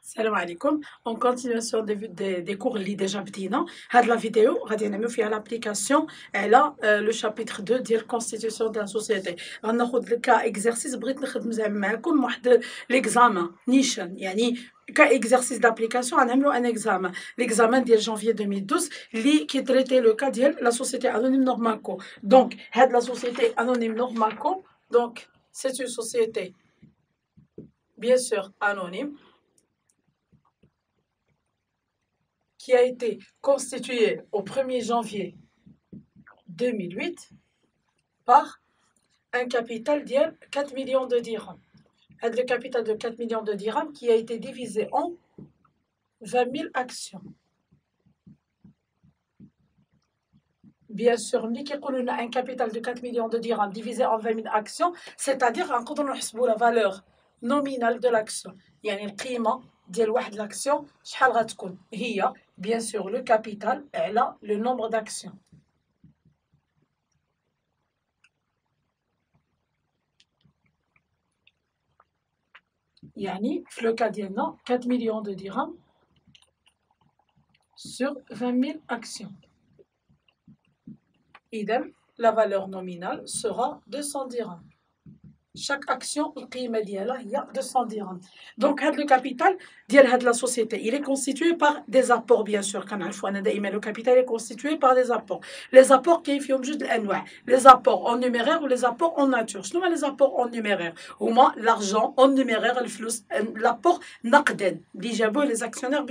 Salam alaikum. En continuation des cours اللي déjà بدينا هاد la vidéo غادي نعملو فيها l'application على le chapitre 2 ديال constitution de la société. غناخد كا exercice بغيت نخدم زعما معاكم واحد l'examen نيشان يعني كاكزرسيس دابليكاسيون غنعملو ان اكزامان ليكزامان ديال جانفي 2012 اللي كيتريتي لو كا ديال لا سوسيتي انونيم نورمالكو. دونك هاد لا سوسيتي انونيم نورمالكو دونك سي اون سوسيتي bien sûr anonyme qui a été constituée au 1er janvier 2008 par un capital de 4 millions de dirhams. Le capital de 4 millions de dirhams qui a été divisé en 20 000 actions. Bien sûr, on a un capital de 4 millions de dirhams divisé en 20 000 actions, c'est-à-dire qu'on a la valeur nominale de l'action. يعني القيمة ديال واحد l'action شحال غتكون هي bien sûr le capital على le nombre d'actions. يعني في le cas ديالنا 4 millions de dirhams sur 20 000 actions. Idem, la valeur nominale sera 200 dirhams. Chaque action, il y a 200 dirhams. Donc, le capital de la société, il est constitué par des apports, bien sûr. Le capital est constitué par des apports. Les apports qui font juste les apports en numéraire ou les apports en nature. Je les apports en numéraire. Au moins, l'argent en numéraire, l'apport naqden. Les actionnaires,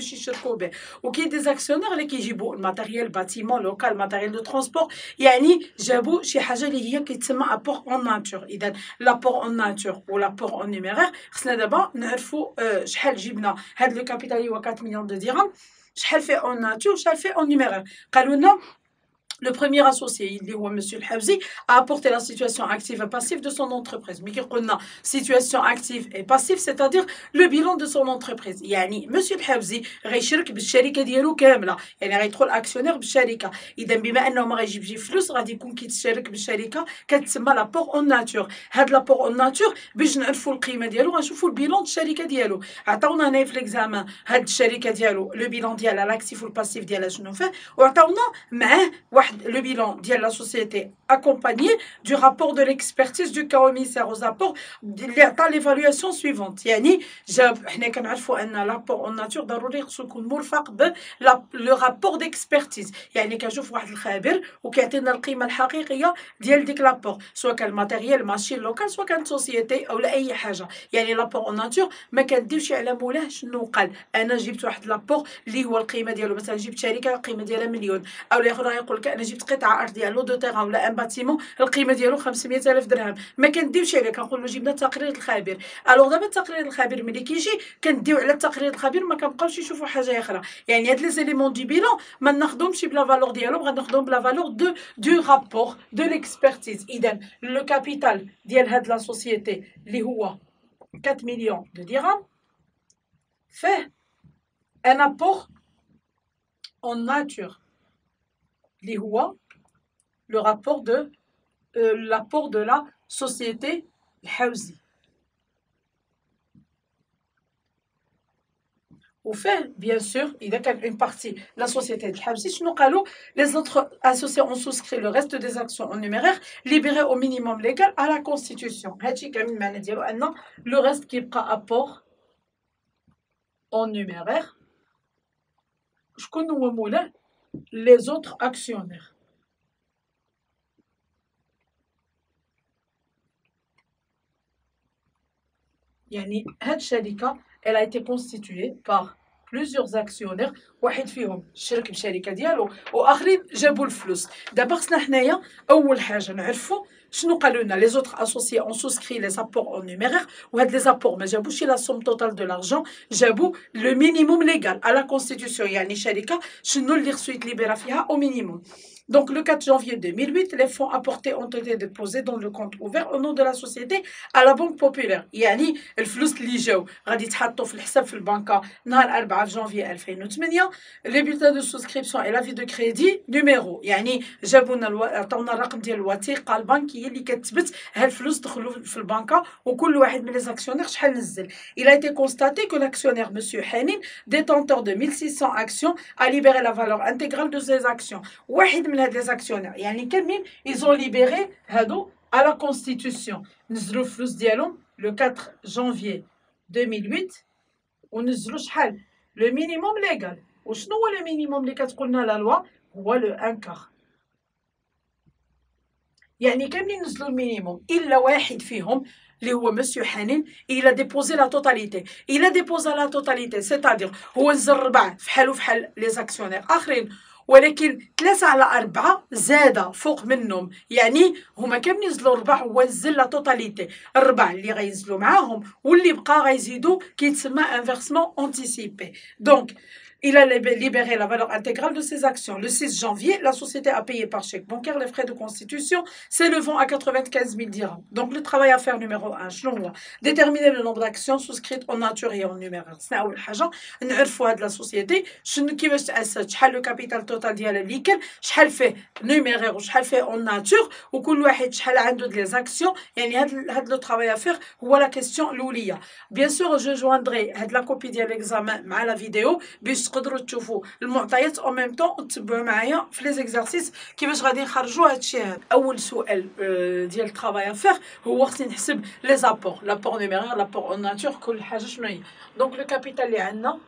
ou qui des actionnaires qui jibou le matériel, bâtiment, local, matériel de transport. Yani, jabou, شي حاجة اللي هي كيتسمى apport en nature. إذا l'apport en nature ou l'apport en numéraire, خصنا دابا نعرفوا شحال جبنا هاد لو كابيتال هو 4 مليون دو درهم شحال فيه en nature شحال فيه en numéraire. قالوا لنا le premier associé, M. Habzi, a apporté la situation active et passive de son entreprise. Mais qu'on a situation active et passive, c'est-à-dire le bilan de son entreprise. يعني M. Habzi غيشارك بالشركة ديالو كاملة. يعني غيدخل actionnaire بالشركة. إذا بما أنه ما غيجيب فلوس غادي يكون كيتشارك بالشركة كتسمى لابور اون ناتور. هاد لابور اون ناتور باش نعرفوا القيمة ديالو غنشوفوا البيلون الشركة ديالو. عطاونا هنايا في ليكزامان هاد الشركة ديالو لو بيلون ديالها لاكتيف والباسيف ديالها شنو فيه وعطاونا معاه le bilan de la société accompagné du rapport de l'expertise du commissaire aux apports dans l'évaluation suivante. يعني حنا كنعرفوا ان l'apport en nature ضروري خصو يكون مرفق le rapport d'expertise. يعني كنشوف واحد الخبير وكيعطينا القيمه الحقيقيه ديال ديك لابور سواء كان ماتيريال ماشين لوكال سواء كانت سوسيتي او لا اي حاجه. يعني لابور en nature ما كنديوش على مولاه شنو قال انا جبت واحد لابور اللي هو القيمه ديالو مثلا جبت شركه القيمه ديالها مليون او الاخر يقول لك انا جبت قطعه ارض ديال لو دو تيغان ولا ان باتيمون القيمه ديالو 500,000 درهم. ما كنديوش عليه كنقولوا جبنا تقرير الخبير. الوغ دابا تقرير الخبير ملي كيجي كنديو على التقرير الخبير ما كنبقاوش نشوفوا حاجه اخرى. يعني هاد لي زيليمون دي بيلون ما ناخذهمش بلا فالور ديالهم غناخذهم بلا فالور دو رابور دو ليكسبرتيز. اذا لو كابيتال ديال هاد لا سوسيتي اللي هو 4 مليون دو درهم فيه ان ابور اون ناتور اللي هو le rapport l'apport de la société Habzi. Au fait, bien sûr, il y a une partie, la société Habzi, les autres associés ont souscrit le reste des actions en numéraire, libérées au minimum légal à la Constitution. Le reste qui est apport en numéraire, je connais les autres actionnaires. يعني هاد الشركة elle a été constituée par plusieurs actionnaires واحد فيهم شارك بالشركة ديالو واخرين جابوا الفلوس. دابا خصنا حنايا اول حاجة نعرفوا شنو قالوا لنا les autres associés ont souscrit les apports en numéraire وهاد les apports ما جابوش la somme totale de l'argent جابوا le minimum légal à la constitution. يعني شركة شنو اللي خصو يتليبرا فيها au minimum. Donc, le 4 janvier 2008, les fonds apportés ont été déposés dans le compte ouvert au nom de la société à la Banque Populaire. يعني الفلوس اللي جاو غادي يتحطوا في الحساب في البنكة نهار 4 جانفي 2008. Les bulletins de souscription et l'avis de crédit numéro. يعني جابوا لنا عطاونا الرقم ديال الوثيقة البنكية هي اللي كتثبت هاد الفلوس دخلوا في البنكه وكل واحد من لي زاكسيونير شحال نزل. Il a été constaté que l'actionnaire monsieur Hanin, détenteur de 1600 actions, a libéré la valeur intégrale de ses actions. واحد من هاد لي زاكسيونير يعني كاملين ils ont libéré هادو à la constitution. نزلوا الفلوس ديالهم le 4 janvier 2008 ونزلوا شحال لو مينيموم ليغال. وشنو هو لو مينيموم اللي كتقول لنا لا لوا؟ هو لو ان كار. يعني كاملين نزلوا المينيموم الا واحد فيهم اللي هو مسيو حنين. الى ديبوزي لا توتاليتي. الى ديبوزا لا توتاليتي سيتادير هو نزل 4 فحالو فحال لي زاكسيونير اخرين، ولكن 3 على 4 زاد فوق منهم، يعني هما كاملين نزلوا 4 هو نزل لا توتاليتي. 4 اللي غينزلوا معاهم واللي بقى غيزيدوا كيتسمى انفيرسمون انتيسيبي. دونك il a libéré la valeur intégrale de ses actions. Le 6 janvier, la société a payé par chèque bancaire les frais de constitution s'élevant à 95 000 dirhams. Donc, le travail à faire numéro 1, déterminer le nombre d'actions souscrites en nature et en numéraire. C'est la première chose. de la société. كيفاش تأسست، شحال le capital total ديالها اللي كان، شحال فيه numéraire وشحال فيه en nature، وكل واحد شحال عنده ديال les actions. يعني هاد le travail à faire هو la question الأولية. Bien sûr, je joindrai هاد la copie ديال l'examen مع la vidéo باش تقدروا تشوفوا المعطيات او ميم طون وتتبعوا معايا في لي زيكزارسيس كيفاش غادي نخرجوا هادشي هذا. اول سؤال ديال الترافاي افير هو خصني نحسب لي زابور، لابور نيميرير، لابور اون ناتور، كل حاجه شنو هي. دونك لو كابيتال اللي عندنا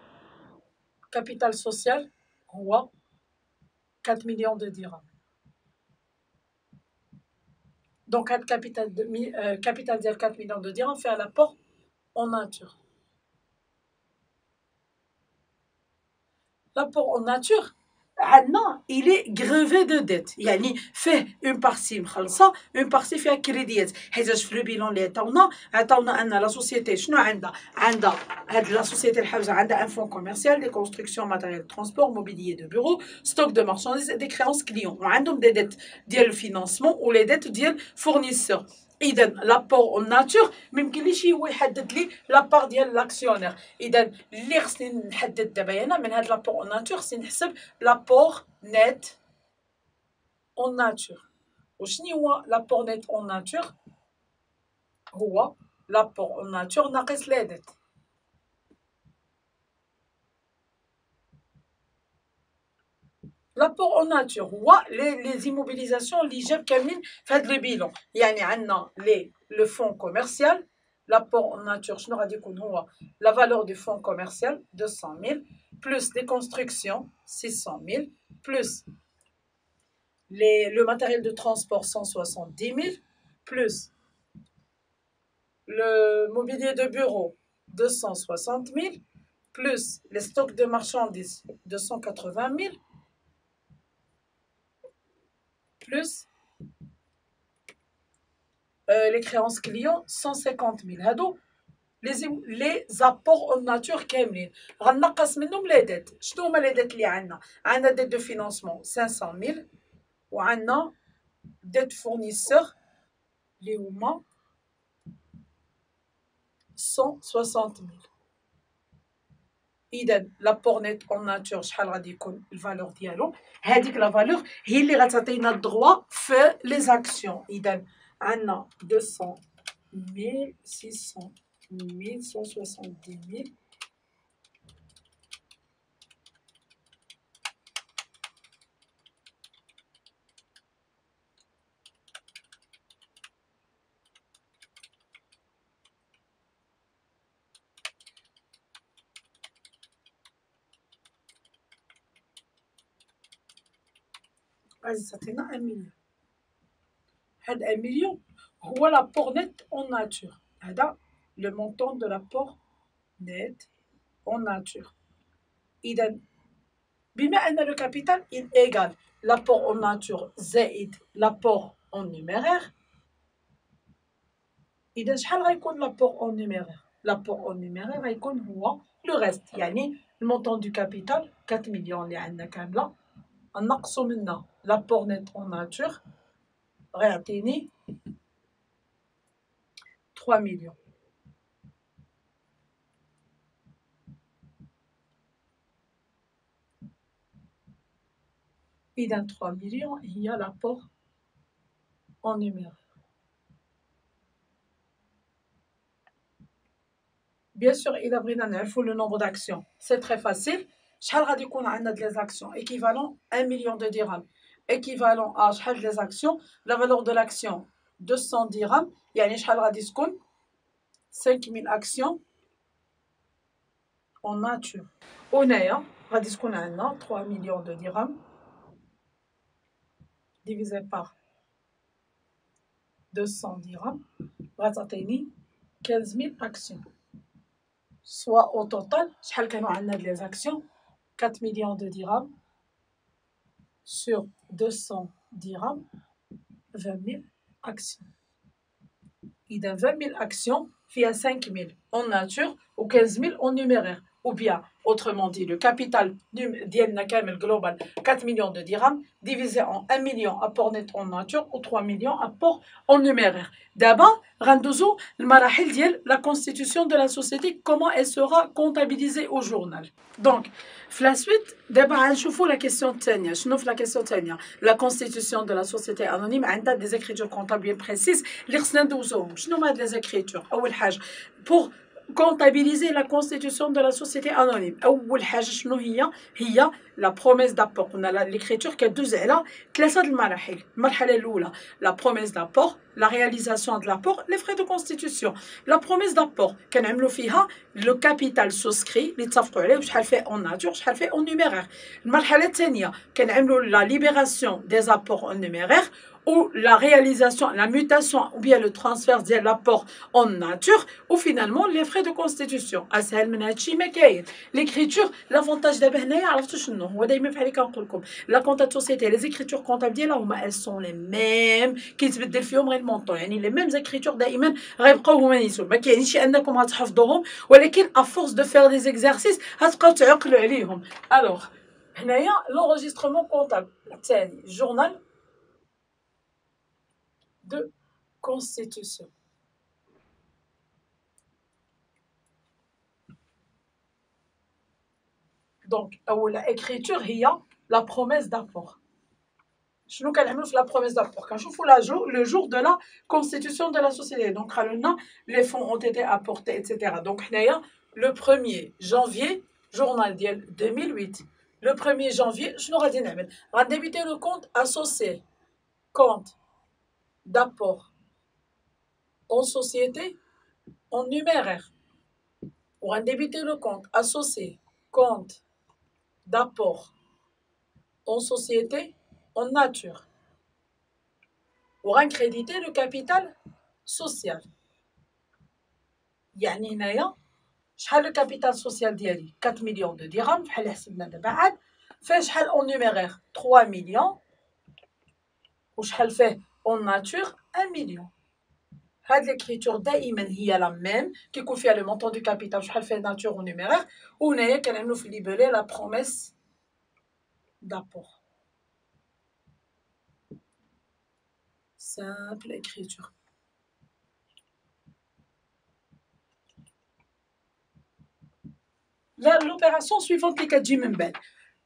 كابيتال سوسيال هو 4 مليون دو درهم. دونك هاد الكابيتال كابيتال ديال 4 مليون دو درهم فيها لابور اون ناتور. L'apport en nature, il est grevé de dettes. يعني فيه une partie مخلصة une partie فيها كريديات. حيتاش في لو بيلون اللي عطاونا ان لا سوسيتي شنو عندها هاد لا سوسيتي الحاجه عندها ان فون كوميرسيال، دي كونستركسيون ماتيريال ترونسبور موبيليي دو بيرو ستوك دو مارشانديز دي كريونس كليون، وعندهم دي ديت ديال الفينانسمون ولي ديت ديال فورنيسور. اذا لابور اون ناتور ما يمكنليش هو يحدد لي لابار ديال لاكسيونير. اذا اللي خصني نحدد دابا هنا من هاد لابور اون ناتور خصني نحسب لابور نت اون ناتور. وشنو هو لابور نت اون ناتور؟ هو لابور اون ناتور ناقص لي ديت. لابور اون ناتور هو لي زيموبيليزاسيون اللي جاب كاملين في هاد لو بيلون. يعني عندنا لو فون كوميرسيال. لابور اون ناتور شنو غادي يكون هو لا فالور دو فون كوميرسيال 200,000 بلس دي كونستركسيون 600,000 بلس le matériel de transport 170,000 plus le mobilier de bureau 260,000 plus les stocks de marchandises 280,000 plus les créances clients 150,000. هادو les apports en nature كاملين. غنقص منهم les dettes. شنو هما les dettes اللي عندنا dette de financement 500,000 وعندنا dette fournisseur اللي هما 160,000. اذا لابور نيت اون ناتور شحال غادي يكون الفالور ديالو؟ هذيك لا فالور هي اللي غتعطينا الدغوا في لي زاكسيون. اذا عندنا 200,000 600,000 170,000 غادي تعطينا 1 مليون. هاد 1 مليون هو لابور نت اون ناتور. هذا لو مونطون دو لابور نت اون ناتور. اذا بما ان لو كابيتال ايغال لابور اون ناتور زائد لابور اون نيميرير، اذا شحال غيكون لابور اون نيميرير؟ لابور اون نيميرير غيكون هو لو ريست، يعني المونطون دو كابيتال 4 مليون اللي عندنا كامله نقصوا منها لابور نت اون ناتور غيعطيني 3 مليون. إذا 3 مليون هي لابور اون نيميرير. Bien sûr, il a le nombre d'actions. C'est très facile. شحال غادي يكون عندنا des actions équivalent 1 million de dirhams. Équivalent à شحال des actions. La valeur de l'action 200 dirhams. يعني شحال غادي تكون 5000 actions en nature. هنايا غادي تكون عندنا 3 millions de dirhams divisé par 200 dirhams غتعطيني 15000 actions. Soit au total, شحال كانوا عندنا les actions 4 millions de dirhams sur 200 dirhams, 20 000 actions. Il y a 20 000 actions, il y a 5 000 en nature ou 15 000 en numéraire. Ou bien, autrement dit, le capital global, 4 millions de dirhams, divisé en 1 million apport net en nature ou 3 millions apport en numéraire. D'abord, rendons la constitution de la société, comment elle sera comptabilisée au journal. Donc, la suite, d'abord, la question tania. La question tania. La constitution de la société anonyme a des écritures comptables bien précises. Les écritures. Pour comptabiliser la constitution de la société anonyme. La promesse d'apport. On a l'écriture qui a deux éléments. La promesse d'apport, la réalisation de l'apport, les frais de constitution. La promesse d'apport, le capital souscrit, en nature, en numéraire. La libération des apports en numéraire ou la réalisation, la mutation ou bien le transfert de l'apport en nature ou finalement les frais de constitution. L'écriture, l'avantage d'abord, la comptable société, les écritures comptables elles sont les mêmes qui se les mêmes écritures دائما غيبقاو هما نيسو ما كاينش انكم غتحفظوهم ولكن à force de faire des exercices غتبقاو تعقلوا عليهم. Alors هنايا l'enregistrement comptable الثاني journal de constitution. Donc, la écriture, il y a la promesse d'apport. شنو كنعملوا في la promesse d'apport كنشوفوا le jour de la constitution de la société. Donc, les fonds ont été apportés, etc. Donc, le 1er janvier, journal ديال 2008. Le 1er janvier, شنو غادي نعمل؟ غنديبيتي le compte associé. Compte d'apport en société en numéraire. Ou غنديبيتي le compte associé. Compte d'apport en société en nature. Ou créditer le capital social. يعني هنايا شحال le capital social ديالي 4 millions de dirhams بحال اللي حسبنا دابا عاد فيه شحال en numéraire 3 millions وشحال فيه en nature 1 million. هاد l'écriture دائما هي la même كيكون فيها le montant du capital شحال فيه nature ou numéraire وهنايا كنعملو في libellé la promesse d'apport. Simple écriture. L'opération suivante qui est من بعد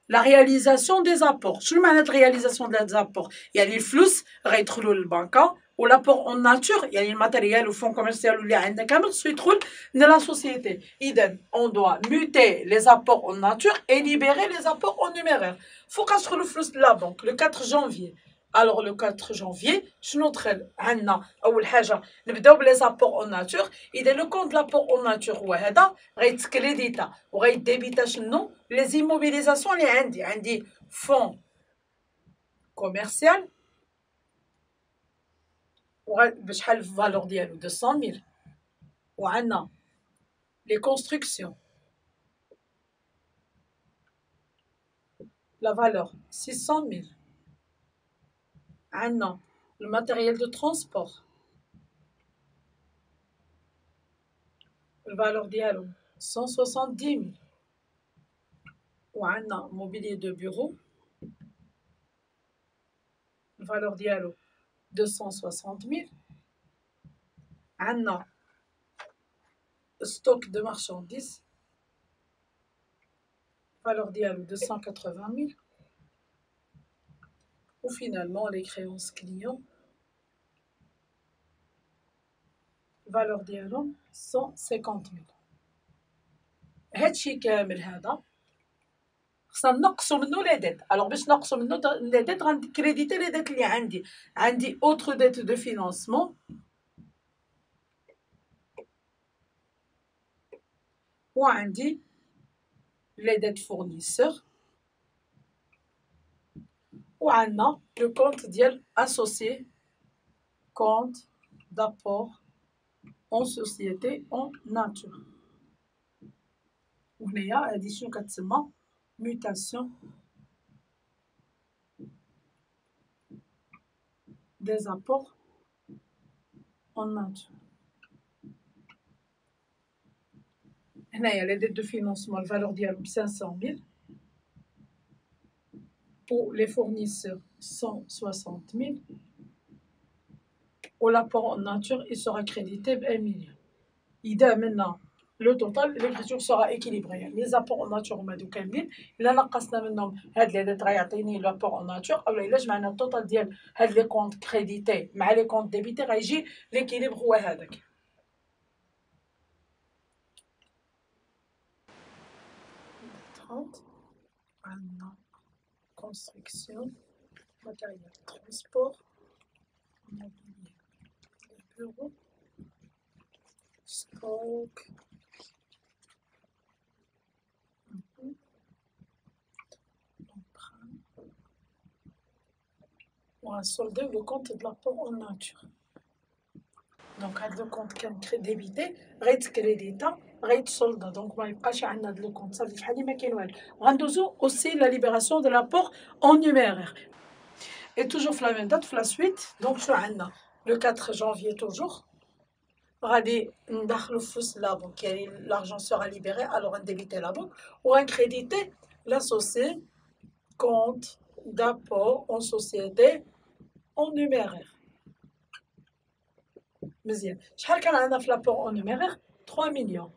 la réalisation des apports. شنو معنى la réalisation des apports؟ يعني الفلوس غيدخلوا للبنكة والابور en nature يعني الماتيريال والفون كوميرسيال اللي عندنا كامل خصو يدخل لا سوسيتي. إذا on doit muter les apports en nature et libérer les apports en numéraire. فوقاش تدخلوا الفلوس لا بنك le 4 janvier. Alors le 4 janvier, شنو دخل عندنا أول حاجة نبداو بلي زابور en nature. إذا لو كونت لابور en nature هو هذا غيتكريديتا وغيديبيتا شنو لي زيموبيليزاسيون اللي عندي فون كوميرسيال بشحال الفالور ديالو 200,000 وعندنا لي كونستركسيون لا فالور 600,000 عندنا le matériel de transport le valeur ديالو 170,000 وعندنا mobilier de bureau le valeur ديالو 260,000 عندنا stock de marchandises valeur ديالو 280,000 ou finalement les créances clients valeur ديالهم 150,000. هادشي كامل هذا خصنا نقصوا منه لي ديت. الوغ باش نقصوا منه لي ديت غنكريديتي لي ديت اللي عندي اوتر ديت دو فينانسمون وعندي لي ديت فورنيسور وعندنا لو كونت ديال اسوسيي كونت دابور اون سوسيتي اون ناتور. وهنايا هادي شنو كتسمى mutation des apports en nature. هنايا les dettes de financement الفالور ديالهم 500 000 pour les fournisseurs 160 000 ou l'apport en nature il sera crédité ب 1 million. إذا منا le total l'écriture sera équilibrée. Les apports en nature هما دوك كاملين الا نقصنا منهم هاد لي ديت غيعطيني لابور ان ناتور اولا الا جمعنا التوتال ديال هاد لي كونت كريديتي مع لي كونت ديبيتي غيجي ليكيليبر هو هذاك. عندنا كونستركسيون ماتيريال ترونسبور موبيلير بيرو ستوك on a soldé le compte de l'apport en nature. Donc هاد لو كونت كان ديبيتي غيتكريديتا غيتسولدا دونك ما يبقاش عندنا هاد لو كونت صافي بحال ما كاين والو. غندوزو اوسي لا ليبراسيون دو لابور اون نيميرير اي توجور في لا ميم دات في لا سويت. دونك شنو عندنا لو 4 جانفي توجور غادي ندخلو فلوس لا بنك يعني لارجون سورا ليبيري الوغ نديبيتي لا بنك وغنكريديتي لاسوسي كونت دابور اون سوسيتي اون نيميرير. مزيان شحال كان عندنا في لابور اون نيميرير 3 مليون.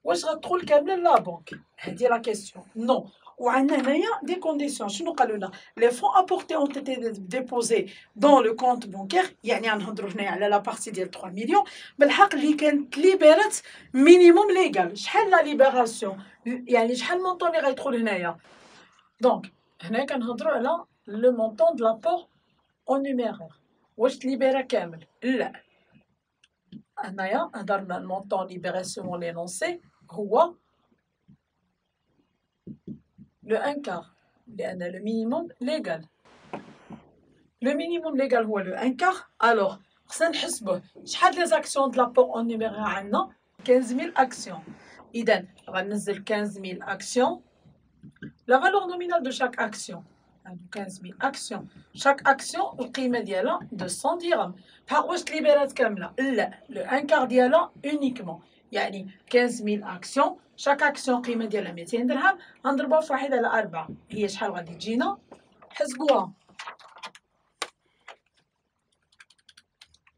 واش غتدخل كامله لا بنك هادي لا كيسيون نو. وعندنا هنايا دي كونديسيون شنو قالوا لنا لي فون ابورتي اون تيتي ديبوزي دون لو كونت بونكير يعني غنهضروا هنايا على لا بارتي ديال 3 مليون بالحق اللي كانت ليبرات مينيموم ليغال. شحال لا ليبراسيون يعني شحال المونطون اللي غيدخل هنايا. دونك هنا كنهضروا على لو مونطون دو لابور اون نيميرير. واش تليبيرا كامل لا هنايا هضرنا المونطون ليبراسيون لينونسي هو لو ان كار لان لو مينيموم ليغال. لو مينيموم ليغال هو لو ان كار. الوغ خصنا نحسبوه شحال لي زاكسيون د لابور اون نيميرير عندنا 15000 اكسيون. اذا غنزل 15000 اكسيون لا فالور نومينال دو شاك اكسيون عندو 15000 اكسيون. شاك اكسيون القيمه ديالها 200 درهم. بحال واش تليبيرات كامله لا لو ان كار ديالها اونيكمون يعني 15000 اكسيون شاك اكسيون قيمه ديالها 200 درهم غنضربوها في 1 على 4 هي شحال غادي تجينا حسبوها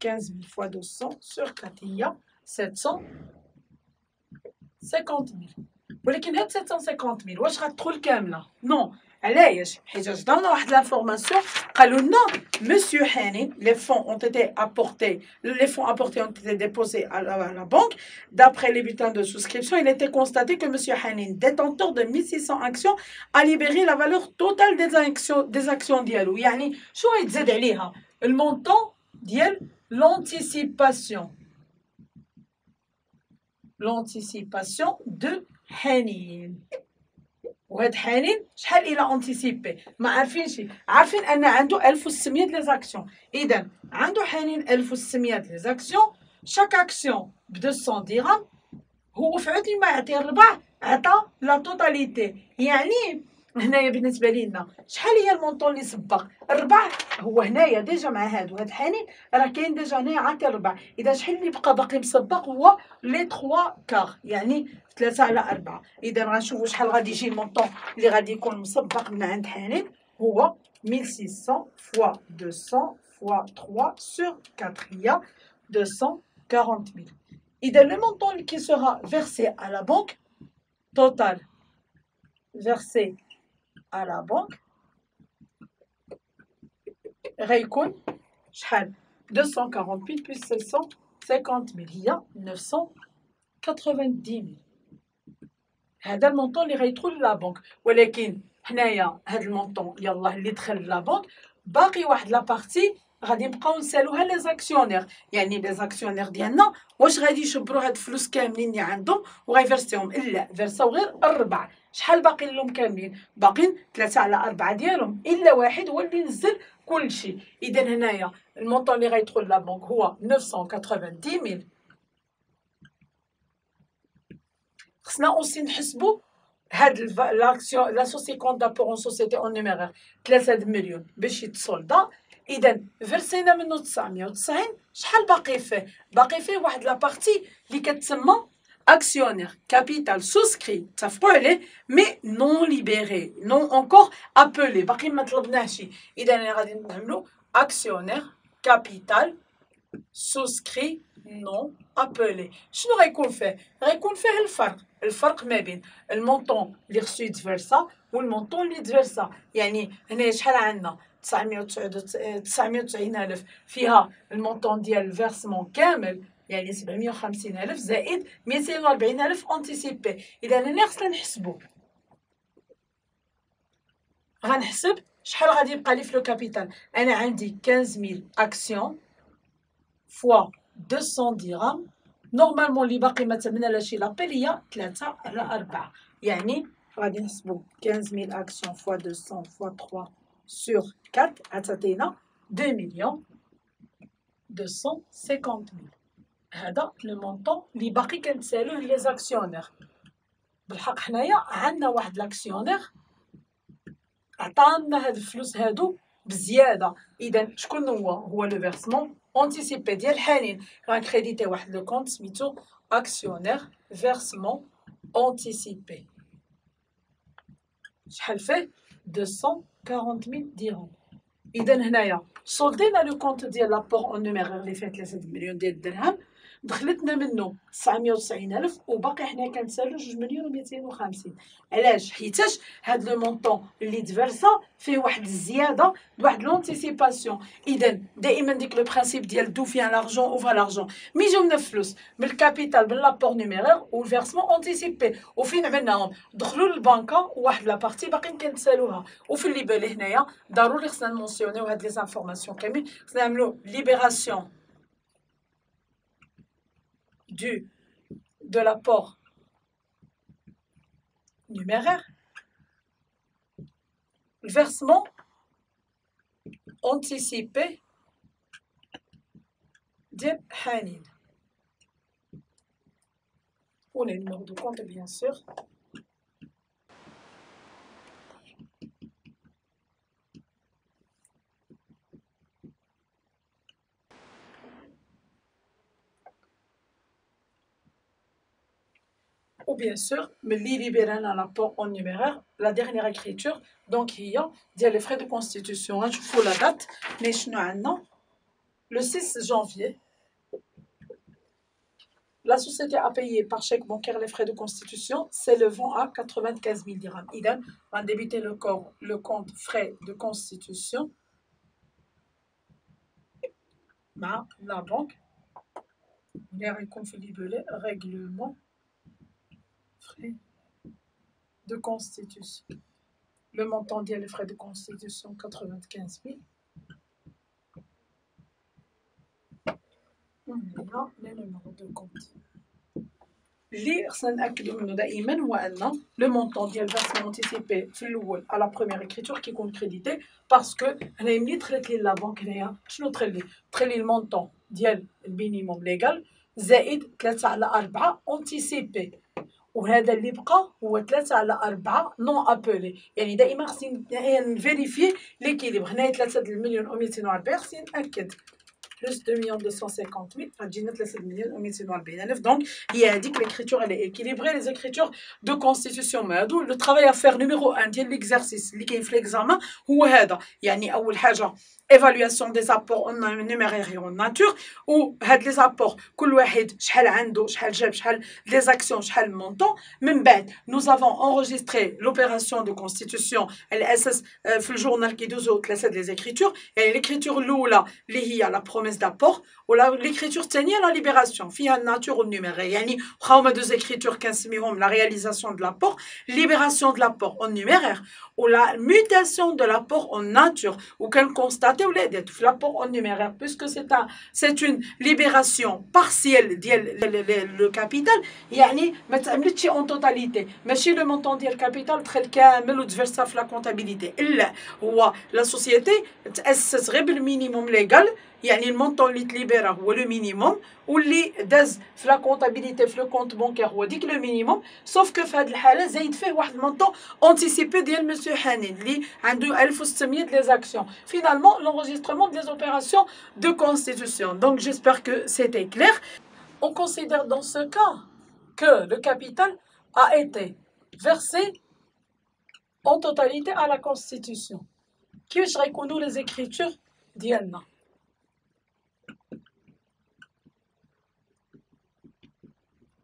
15000 fois 200 sur 4 هي 750000. ولكن هاد 750000 واش غتدخل كامله نو. علاش حيت جدرنا واحد لانفورماسيون قالوا لنا مسيو حنين les fonds ont été apportés ont été déposés à la banque d'après les bulletins de souscription il était constaté que monsieur Hanin détenteur de 1600 actions a libéré la valeur totale des actions ديالو. يعني شو غيتزاد عليها المونطون ديال l'anticipation de حنين. وهاد حنين شحال الى انتيسيبي ما عارفينش عارفين ان عنده 1600 لي زاكسيون. اذا عنده حنين 1600 لي زاكسيون شاك اكسيون ب 200 درهم هو في عود ما يعطي الربع عطى لا توتاليتي. يعني هنايا بالنسبه لينا شحال هي المونطون اللي سبق الربع هو هنايا ديجا مع هاد حنين راه كاين ديجا هنايا عاطي الربع. اذا شحال اللي بقى باقي مسبق هو لي 3 كار يعني 3 على 4. اذا غنشوفوا شحال غادي يجي المونطون اللي غادي يكون مسبق من عند حنين هو 1600 fois 200 fois 3 sur 4 هي 240000. إذا le montant qui sera versé à la banque total versé à la banque غيكون شحال 240000 plus 750000 هي 990000. هذا المونطون اللي غيدخل لا بنك، ولكن حنايا هذا المونطون يلاه اللي دخل لا بنك باقي واحد لا بارتي غادي نبقاو نسالوها لي زاكسيونير، يعني لي زاكسيونير ديالنا واش غادي يشبروا هاد الفلوس كاملين اللي عندهم وغيفرسيهم. لا، فرساو غير 4. شحال باقي لهم كاملين؟ باقيين 3 على 4 ديالهم، الا واحد هو اللي نزل كلشي. اذا هنايا المونطون اللي غيدخل لا بنك هو 990,000. خصنا اوسي نحسبوا هاد لاكسيون لا سوسي كونت دابور اون سوسيتي اون نيميرير 3 مليون باش يتصولدا. اذا فرسينا منه 990. شحال باقي فيه؟ باقي فيه واحد لا بارتي اللي كتسمى اكسيونير كابيتال سوسكري، اتفقوا عليه، مي نون ليبيري، نون انكور ابلي، باقي ما طلبناهش. اذا غادي نعملوا اكسيونير كابيتال سوسكري نون ابلي. شنو غيكون فيه؟ غيكون فيه الفرق ما بين المونطون اللي خصو يتفرسا والمونطون اللي تفرسا. يعني هنا شحال عندنا؟ 990,000 فيها المونطون ديال الفيرسمون كامل، يعني 750,000 زائد 240,000 انتيسيبي. اذا هنا خصنا نحسبو، غنحسب شحال غادي يبقى لي في لو كابيتال. انا عندي 15,000 اكسيون فوا 200 درهم. نورمالمون اللي باقي ما تمنالاش لابيل هي 3 على 4، يعني غادي نحسبو 15,000 اكسيون فوا 200 فوا 3 sur 4 غتعطينا 2,250,000. هذا لو مونطون اللي باقي كنتسالوه لي زاكسيونير. بالحق حنايا عندنا واحد لاكسيونير عطانا هاد الفلوس هادو بزياده. اذا شكون هو لو فيرسمون انتيسيبي ديال حنين. غنكريديتي واحد لو كونت سميتو اكسيونير فيرسمون انتيسيبي. شحال فيه؟ 240,000 درهم. اذا هنايا صولدينا لو كونت ديال لابور اون نيميرير اللي فيه 3 مليون ديال الدرهم، دخلتنا منه 990,000 وباقي حنا كنسالو 2,250,000. علاش؟ حيتاش هاد لو مونطون اللي تفرسا فيه واحد الزياده بواحد لونتيسيباسيون. اذا دائما ديك لو برانسيپ ديال دو فيان لارجون اوفا لارجون. مي جاونا فلوس من الكابيتال من لابور نيميرير والفيرسمون انتيسيبي، وفين عملناهم؟ دخلوا للبنكه وواحد لابارتي باقيين كنتسالوها. وفي اللي بالي هنايا ضروري خصنا نمونسيونيو هاد لي زانفورماسيون كاملين. خصنا نعملو ليبيراسيون de l'apport numéraire, le versement anticipé de Hanin. Ou les numéros de compte, bien sûr. Ou bien sûr, me libérer un rapport en numéraire, la dernière écriture, donc il y a les frais de constitution. Je vous la date, mais je le 6 janvier, la société a payé par chèque bancaire les frais de constitution, s'élevant à 95,000 dirhams. Idem, on a débité le compte frais de constitution, la banque, règlement frais de constitution. Le montant des frais de constitution 95,000. On a les numéros de compte. اللي خصنا ناكدوا منه دائما هو ان لو مونطون ديال الفيرسمون انتيسيبي في الاول على بروميير اكريتور كيكون كريديتي، باسكو هنايا ملي دخلت لي لا بنك هنايا شنو تخلي المونطون ديال المينيموم ليغال زائد 3 على 4 انتيسيبي، وهذا اللي بقى هو 3 على 4 نون ابولي. يعني دائما خصني نفيريفي ليكيليبر. هنايا 3 مليون و240 خصني ناكد plus 2,250,000 غتجينا 3,240,000. دونك هي هذيك l'écriture elle est équilibrée. les écritures de constitution هادو لو travail à faire numéro 1 ديال l'exercice اللي كاين في l'examen هو هذا. يعني اول حاجه évaluation des apports en numéraire et en nature ou les apports كل واحد شحال عنده شحال جاب شحال les actions شحال montant من بعد nous avons enregistré l'opération de constitution الاساس في الجورنال كيدوزو ثلاثه les écritures يعني l'écriture الاولى اللي هي la promesse d'apport ولا l'écriture الثانيه la libération فيها الناتور والنيميرير يعني واخا هما دوز écritures كنسميهم la réalisation de l'apport libération de l'apport en numéraire ou la mutation de l'apport en nature ou qu'on constate ou l'apport en numéraire puisque c'est une libération partielle le capital يعني ما تعملتش en totalité ماشي le montant ديال الكابيتال دخل كامل وتفرسها في la comptabilité لا هو la société تأسس غير بالمينيموم ليغال يعني المونطون اللي تليبيرا هو لو مينيموم واللي داز في لا كونتابيليتي في لو كونت بونكير هو ديك لو مينيموم سوف كو في هذه الحاله زايد فيه واحد المونطون انتيسيبي ديال مسيو حنين اللي عنده 1600 لي زاكسيون فينالمون l'enregistrement des opérations de constitution. Donc j'espère que c'était clair. On considère dans ce cas que le capital a été versé en totalité à la constitution. كيفاش غيكونوا les écritures ديالنا؟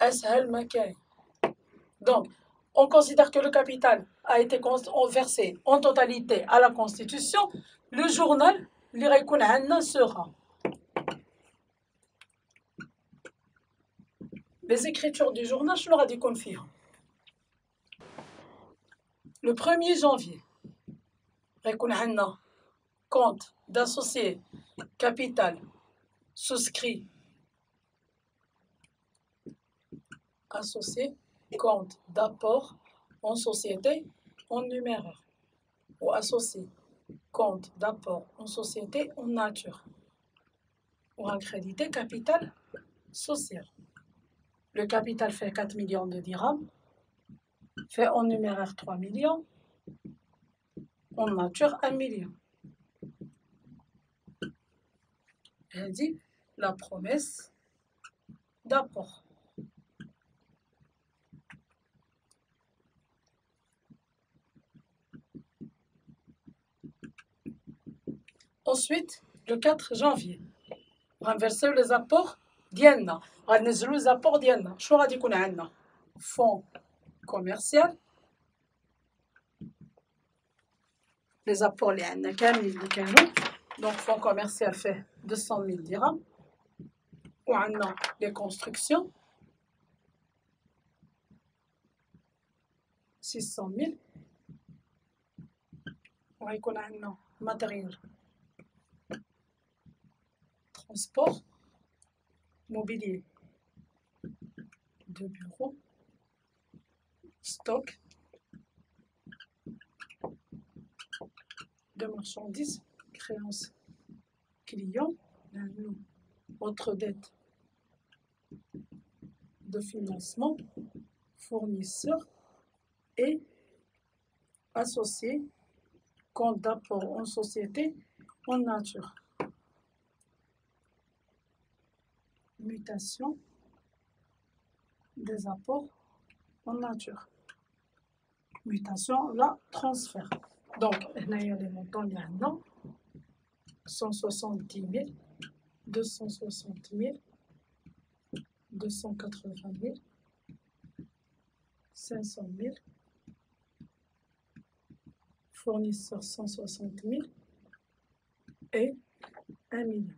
أسهل ما كاين. Donc, on considère que le capital a été versé en totalité à la Constitution. Le journal اللي غيكون عندنا sera les écritures du journal شنو غادي يكون فيها؟ Le 1er janvier غيكون عندنا compte d'associé capital souscrit associé compte d'apport en société en numéraire ou associé compte d'apport en société en nature ou accrédité capital social. Le capital fait 4 millions de dirhams, fait en numéraire 3 millions, en nature 1 million. Elle dit la promesse d'apport. Ensuite, le 4 janvier, on va verser les apports ديالنا غنزلوا les apports ديالنا شنو غادي يكون عندنا fonds commercial les apports اللي عندنا كاملين اللي كانوا donc fonds commercial fait 200 000 dirhams وعندنا les constructions 600 000 وغيكون عندنا matériel transport mobilier de bureau, stock de marchandises, créances clients, autres dettes de financement, fournisseurs et associés, compte d'apport en société en nature. Mutation des apports en nature. Mutation, là, transfert. Donc, il y a les montants là-dedans. 170 000, 260 000, 280 000, 500 000, fournisseurs 160 000 et 1 million.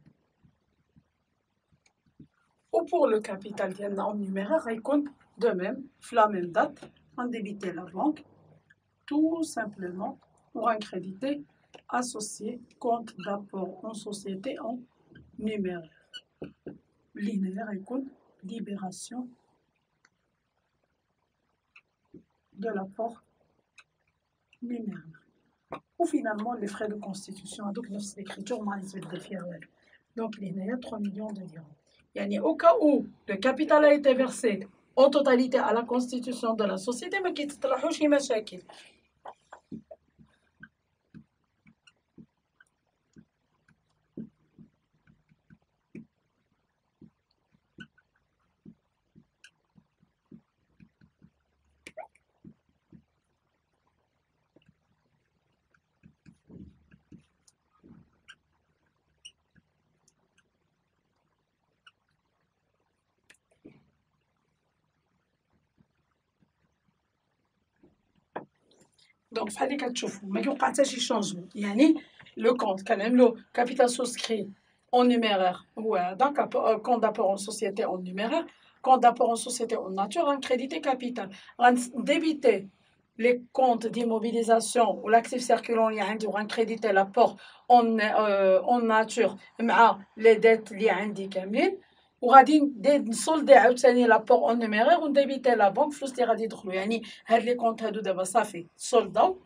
Ou pour le capital en numéraire, il compte de même, la même date, on débiter la banque, tout simplement pour un crédité associé compte d'apport en société en numéraire. Linéaire, il compte libération de l'apport numéraire. Ou finalement, les frais de constitution, donc l'écriture, donc linéaire, 3 millions de dirhams. Yani, au cas où le capital a été versé en totalité à la constitution de la société, mais qui تطرحوش مشاكل. دونك بحال اللي كتشوفوا ما كيوقع حتى شي شونجمون، يعني لو كونت كنعملو كابيتال سوسكري اون نيميرير هو هذا كونت دابور اون سوسيتي اون نيميرير، كونت دابور اون سوسيتي اون ناتور غنكريديتي كابيتال، غنديبيتي les comptes d'immobilisation ou l'actif circulant اللي عندي وغنكريديتي لابور اون ناتور مع لي ديت اللي عندي كاملين، وغادي نسولدي عاوتاني لابور اون نيميرير ونديبيتي لا بنك فلوس اللي غادي يدخلوا، يعني هاد لي كونت هادو دابا صافي سولداو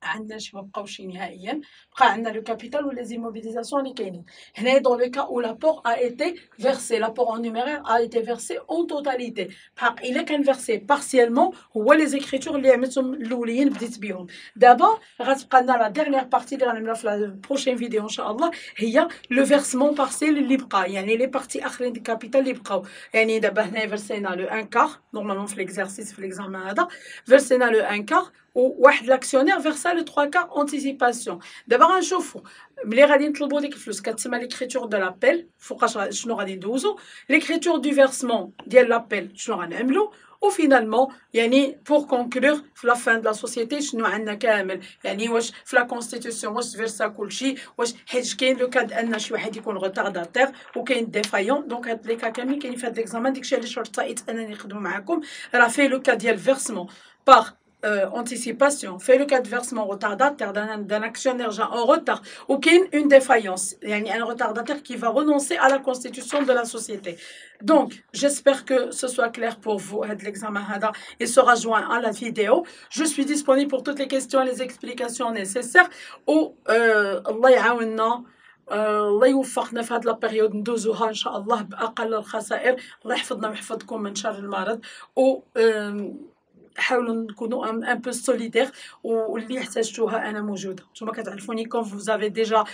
عندناش ما بقاوش نهائيا، بقى عندنا لو كابيتال و لي زيموبيليزاسيون اللي كاينين هنا دون لو كا او لابور ا ايتي فيرسي، لابور اون نيميرير ا ايتي فيرسي اون توتاليتي، بحق الا كان فيرسي بارسيالمون هو لي زيكريتور اللي عملتهم الاولين بديت بهم. دابا غتبقى لنا لا ديرنيير بارتي اللي غنعملها في لا بروشين فيديو ان شاء الله، هي لو فيرسمون بارسيال اللي بقى، يعني لي بارتي اخرين ديال الكابيتال اللي بقاو، يعني دابا هنا فيرسينا لو ان كار نورمالمون في ليكزارسيس في ليكزامان هذا فيرسينا لو ان كار وواحد لاكسيونير فيرسا لو 3 كار اونتيسيباسيون. دابا غنشوفوا ملي غادي نطلبوا ديك الفلوس كتسمى ليكريتور دو لابيل، فوقاش شنو غادي ندوزو، ليكريتور دو فيرسمون ديال لابيل شنو غنعملو، وفينالمون يعني بور كونكلور في لا فان دو لا سوسيتي شنو عندنا كامل، يعني واش في لا كونستيتيسيون واش فيرسا كلشي، واش حيت كاين لو كاد ان شي واحد يكون غوتارداتير وكاين ديفايون، دونك هاد لي كا كاملين كاينين في هاد ليكزامان، داكشي علاش شرطت انني نخدم معاكم، راه فيه لو كا ديال فيرسمون باغ anticipation, fait le cas de versement retardataire d'un actionnaire en retard ou qu'il y a une défaillance, il y a un retardataire qui va renoncer à la constitution de la société. Donc, j'espère que ce soit clair pour vous. L'examen il sera joint à la vidéo. Je suis disponible pour toutes les questions et les explications nécessaires. Allah يعاوننا الله يوفقنا في هذه البيريود ندوزوها ان شاء الله باقل الخسائر. الله يحفظنا ويحفظكم من شر المرض و حاولوا نكونوا ان بو سوليدير، واللي احتاجتوها انا موجوده. نتوما كتعرفوني كوم فوز افي ديجا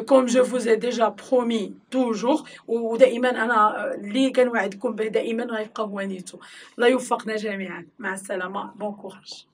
كوم جو فوز اي ديجا برومي توجور، ودائما انا اللي كنوعدكم به دائما غيبقى هو نيتو. الله يوفقنا جميعا، مع السلامه، بون كوراج.